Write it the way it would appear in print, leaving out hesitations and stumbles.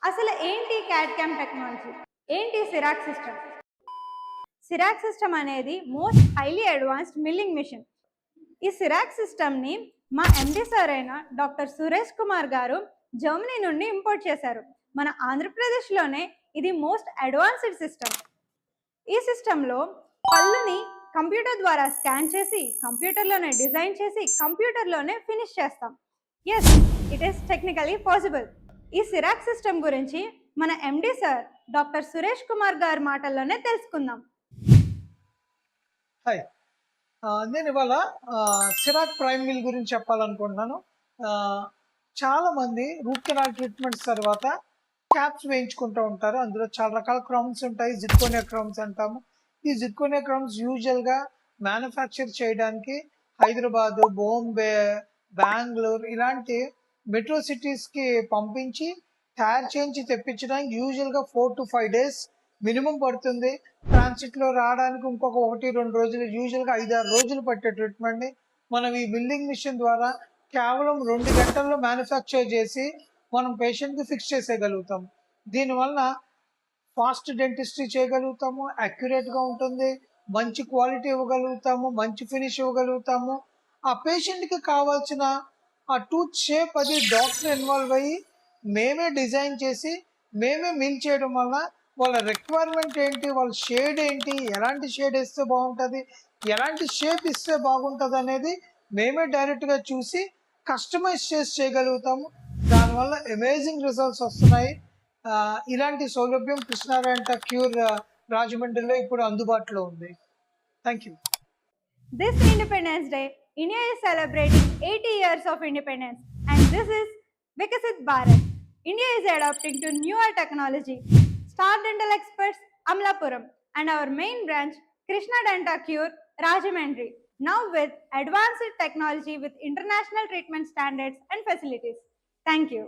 అసలు ఏంటి CAD CAM technology? ఏంటి సిరాక్ సిస్టమ్? సిరాక్ సిస్టమ్ అనేది most highly advanced milling machine. ఈ సిరాక్ సిస్టమ్ని మా ఎండి సార్ అయిన డాక్టర్ సురేష్ కుమార్ గారు జర్మనీ నుండి ఇంపోర్ట్ చేశారు. మన ఆంధ్రప్రదేశ్లోనే ఇది మోస్ట్ అడ్వాన్స్డ్ సిస్టమ్. ఈ సిస్టంలో పళ్ళుని కంప్యూటర్ ద్వారా స్కాన్ చేసి కంప్యూటర్లోనే డిజైన్ చేసి కంప్యూటర్లోనే ఫినిష్ చేస్తాం. Yes, it is technically possible. ఈ సిరాక్ సిస్టమ్ గురించి మన MD sir doctor Suresh Kumar గారి మాటల్లోనే తెలుసుకుందాం. హాయ్, నేను ఇవాళ సిరాక్ ప్రైమ్ మిల్ గురించి చెప్పాలనుకుంటున్నాను. చాలా మంది రూట్ కెనాల్ ట్రీట్మెంట్స్ తర్వాత క్యాప్స్ వేయించుకుంటూ ఉంటారు. అందులో చాలా రకాల క్రౌన్స్ ఉంటాయి. జిర్కోనియా క్రౌన్స్ అంటాము. ఈ జిర్కోనియా క్రౌన్స్ యూజువల్గా మ్యానుఫ్యాక్చర్ చేయడానికి హైదరాబాదు, బాంబే, బెంగళూరు ఇలాంటి మెట్రో సిటీస్కి పంపించి తయారు చేయించి తెప్పించడానికి యూజువల్గా 4 to 5 days మినిమం పడుతుంది. ట్రాన్సిట్లో రావడానికి ఇంకొక 1-2 రోజులు, యూజువల్గా 5-6 రోజులు పట్టే ట్రీట్మెంట్ని మనం ఈ మిల్లింగ్ మిషన్ ద్వారా కేవలం 2 గంటల్లో మ్యానుఫ్యాక్చర్ చేసి మనం పేషెంట్కి ఫిక్స్ చేసేయగలుగుతాం. దీనివల్ల ఫాస్ట్ డెంటిస్ట్రీ చేయగలుగుతాము, అక్యురేట్గా ఉంటుంది, మంచి క్వాలిటీ ఇవ్వగలుగుతాము, మంచి ఫినిష్ ఇవ్వగలుగుతాము. ఆ పేషెంట్కి కావాల్సిన ఆ టూత్ షేప్ అది డాక్టర్ ఇన్వాల్వ్ అయ్యి మేమే డిజైన్ చేసి మేమే మిల్ చేయడం వల్ల వాళ్ళ రిక్వైర్మెంట్ ఏంటి, వాళ్ళ షేడ్ ఏంటి, ఎలాంటి షేడ్ ఇస్తే బాగుంటుంది, ఎలాంటి షేప్ ఇస్తే బాగుంటుంది అనేది మేమే డైరెక్ట్గా చూసి కస్టమైజ్ చేసి చేయగలుగుతాము. దానివల్ల అమేజింగ్ రిజల్ట్స్ వస్తున్నాయి. ఇలాంటి సౌలభ్యం కృష్ణారాయణ క్యూర్ రాజమండ్రిలో ఇప్పుడు అందుబాటులో ఉంది. Thank you. This Independence Day, India is celebrating 80 years of independence, and this is Vikasit Bharat. India is adopting to newer technology. Star Dental Experts, Amlapuram, and our main branch, Krishna Denta Cure, Rajamandri, now with advanced technology with international treatment standards and facilities. Thank you.